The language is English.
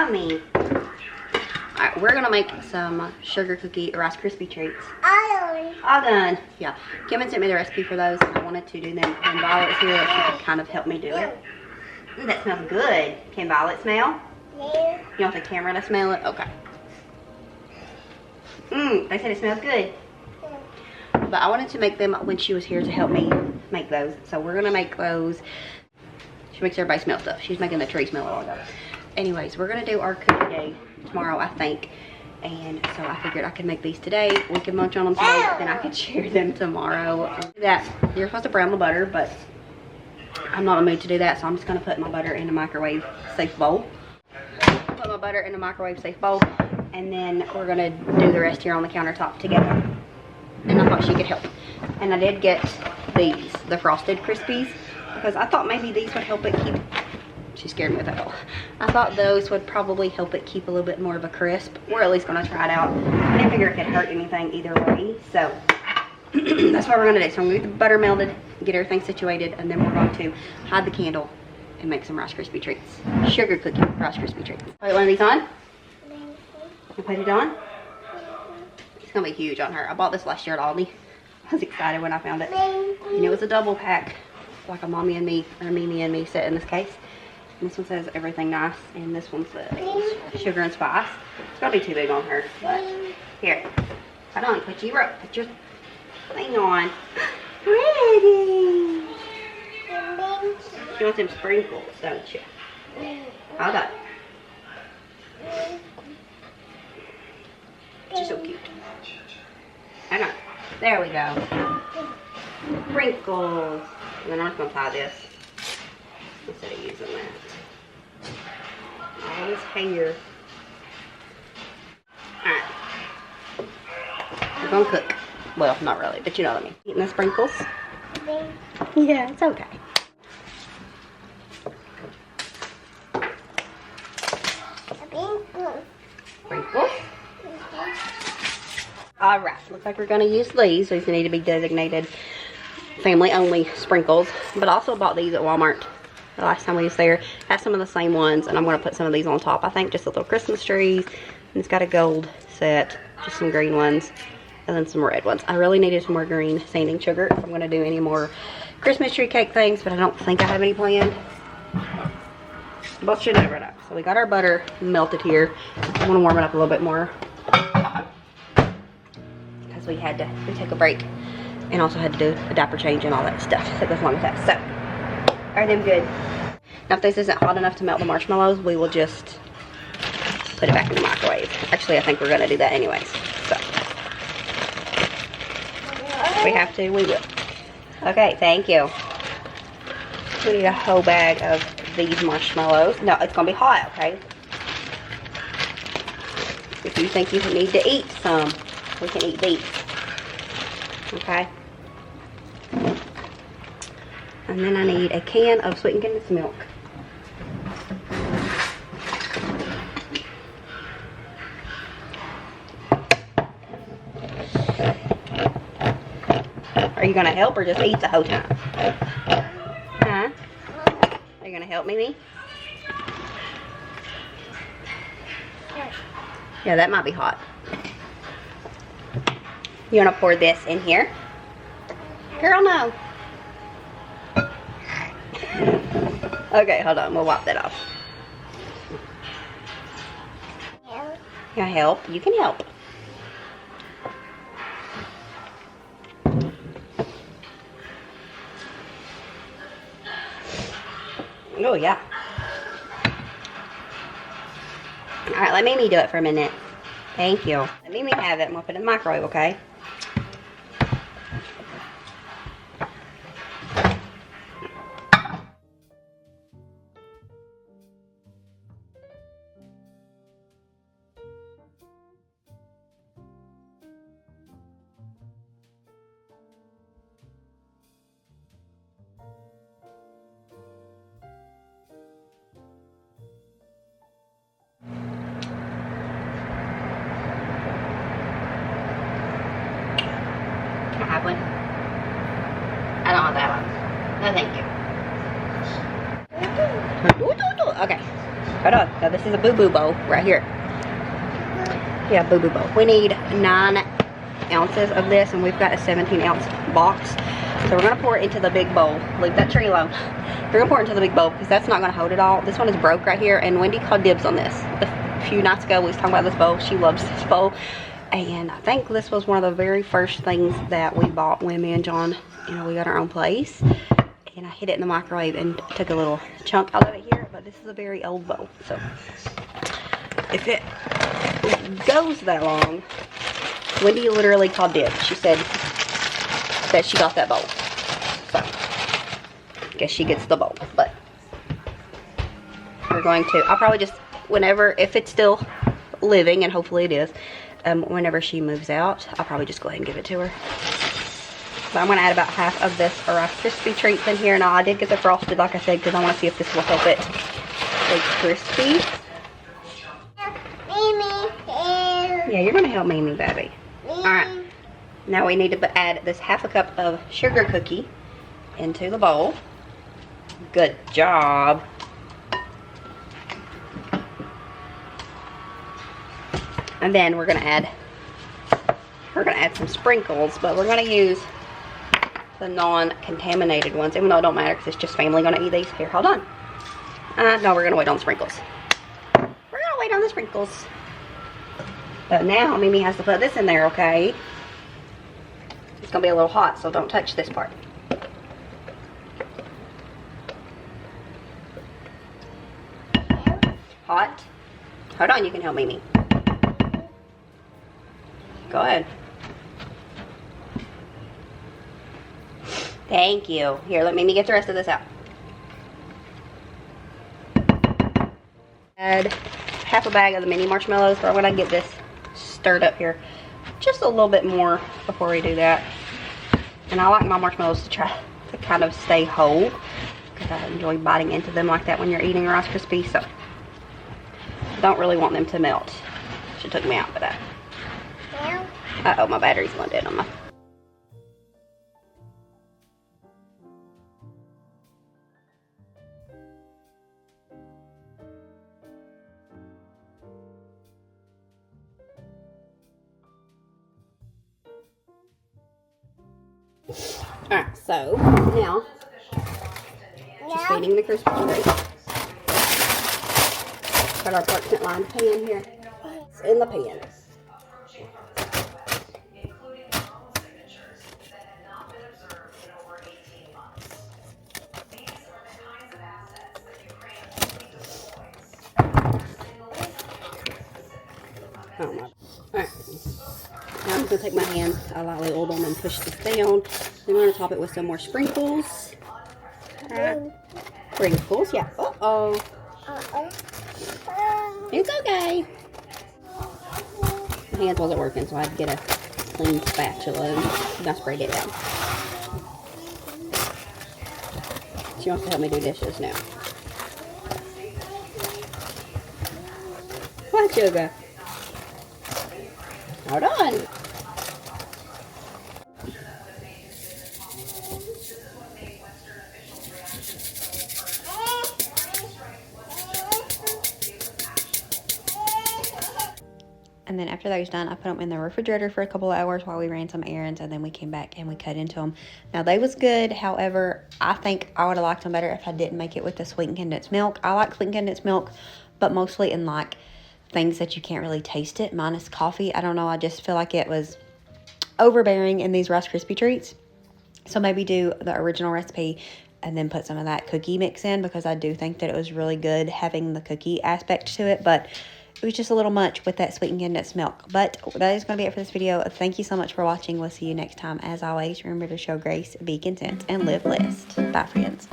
yummy. Alright, we're gonna make some sugar cookie Rice Krispie treats. All done. Yeah. Kim sent me the recipe for those, and I wanted to do them. And Violet's here, that she could kind of help me do it. Ooh, that smells good. Can Violet smell? Yeah. You want the camera to smell it? Okay. They said it smells good. But I wanted to make them when she was here to help me make those. So we're gonna make those. She makes everybody smell stuff. She's making the tree smell all of it. Anyways, we're gonna do our cookie day tomorrow, I think. And so I figured I could make these today. We could munch on them today, then I could share them tomorrow. That you're supposed to brown the butter, but I'm not in the mood to do that, so I'm just gonna put my butter in a microwave safe bowl. Put my butter in a microwave safe bowl, and then we're gonna do the rest here on the countertop together. And I thought she could help. And I did get these, the frosted Krispies, because I thought maybe these would help it keep. She scared me with that. I thought those would probably help it keep a little bit more of a crisp. We're at least gonna try it out. I didn't figure it could hurt anything either way, so that's what we're gonna do. So I'm gonna get the butter melted, get everything situated, and then we're going to hide the candle and make some Rice Krispie treats. Sugar cookie Rice Krispie treats. Put one of these on. You put it on. It's gonna be huge on her. I bought this last year at Aldi. I was excited when I found it. And it was a double pack, like a mommy and me, or Mimi and me set in this case. And this one says everything nice, and this one says sugar and spice. It's gonna be too big on her, but here. Hold on, put your thing on. Ready. You want some sprinkles, don't you? Hold on. She's so cute. Hang on. There we go. Sprinkles. And then I'm just gonna tie this instead of using that. All this hair. Alright. We're gonna cook. Well, not really, but you know what I mean. Eating the sprinkles? Yeah, it's okay. Sprinkles. Alright, looks like we're gonna use these. These need to be designated family only sprinkles. But I also bought these at Walmart the last time we was there. Has some of the same ones, and I'm gonna put some of these on top. I think just little Christmas trees. And it's got a gold set, just some green ones, and then some red ones. I really needed some more green sanding sugar if I'm gonna do any more Christmas tree cake things, but I don't think I have any planned. But you never know. So we got our butter melted here. I'm gonna warm it up a little bit more, because we took a break and also had to do a diaper change and all that stuff. So that's long as that. So, are them good? Now if this isn't hot enough to melt the marshmallows, we will just put it back in the microwave. Actually, I think we're gonna do that anyways. So, if we have to, we will. Okay, thank you. We need a whole bag of these marshmallows. No, it's gonna be hot, okay? If you think you need to eat some, we can eat these. Okay? And then I need a can of sweetened condensed milk. Are you gonna help or just eat the whole time? Huh? Are you gonna help me? Yeah, that might be hot. You wanna pour this in here? Girl, no. Okay, hold on, we'll wipe that off. You wanna help? You can help. Oh, yeah. Alright, let Mimi do it for a minute. Thank you. Let Mimi have it and we'll put it in the microwave, okay? Have one? I don't want that one. No, thank you. Okay. Hold on. Now this is a boo-boo bowl right here. Yeah, boo-boo bowl. We need 9 ounces of this, and we've got a 17-ounce box. So we're gonna pour it into the big bowl. Leave that tree alone. We're gonna pour it into the big bowl because that's not gonna hold it all. This one is broke right here, and Wendy called dibs on this. A few nights ago we was talking about this bowl. She loves this bowl, and I think this was one of the very first things that we bought when me and John, you know, we got our own place. And I hid it in the microwave and took a little chunk out of it here, but this is a very old bowl, so if it goes that long, Wendy literally called dibs. She said that she got that bowl, so I guess she gets the bowl. But we're going to, I'll probably just, whenever, if it's still living, and hopefully it is, whenever she moves out, I'll probably just go ahead and give it to her. So I'm going to add about half of this Rice Krispie treats in here. Now I did get the frosted, like I said, because I want to see if this will help it stay crispy. Yeah, you're going to help Mimi, baby. Alright. Now we need to add this half a cup of sugar cookie into the bowl. Good job. And then we're going to add some sprinkles, but we're going to use the non-contaminated ones, even though it don't matter because it's just family gonna eat these. Here, hold on. No, we're gonna wait on the sprinkles. We're gonna wait on the sprinkles. But now Mimi has to put this in there, okay? It's gonna be a little hot, so don't touch this part. Hot. Hold on, you can help Mimi. Go ahead. Thank you. Here, let Mimi get the rest of this out. Add half a bag of the mini marshmallows, but I'm gonna get this stirred up here just a little bit more before we do that. And I like my marshmallows to try to kind of stay whole because I enjoy biting into them like that when you're eating Rice Krispies. So don't really want them to melt. She took me out for that. Uh-oh, my battery's going dead on my. Alright, so now just feeding the Krispy treats. Got our parchment lined pan here. It's in the pan. Alright. Now I'm just going to take my hand, I lightly oil them and push this down. Then we're going to top it with some more sprinkles. Sprinkles, yeah. Uh-oh. It's okay. My hands wasn't working, so I had to get a clean spatula and I sprayed it down. She wants to help me do dishes now. What, sugar? Hold on. And then after that was done, I put them in the refrigerator for a couple of hours while we ran some errands, and then we came back and we cut into them. Now, they was good. However, I think I would have liked them better if I didn't make it with the sweetened condensed milk. I like sweetened condensed milk, but mostly in like things that you can't really taste it, minus coffee. I don't know. I just feel like it was overbearing in these Rice Krispie treats. So maybe do the original recipe and then put some of that cookie mix in, because I do think that it was really good having the cookie aspect to it, but it was just a little much with that sweetened condensed milk. But that is going to be it for this video. Thank you so much for watching. We'll see you next time. As always, remember to show grace, be content, and live blessed. Bye, friends.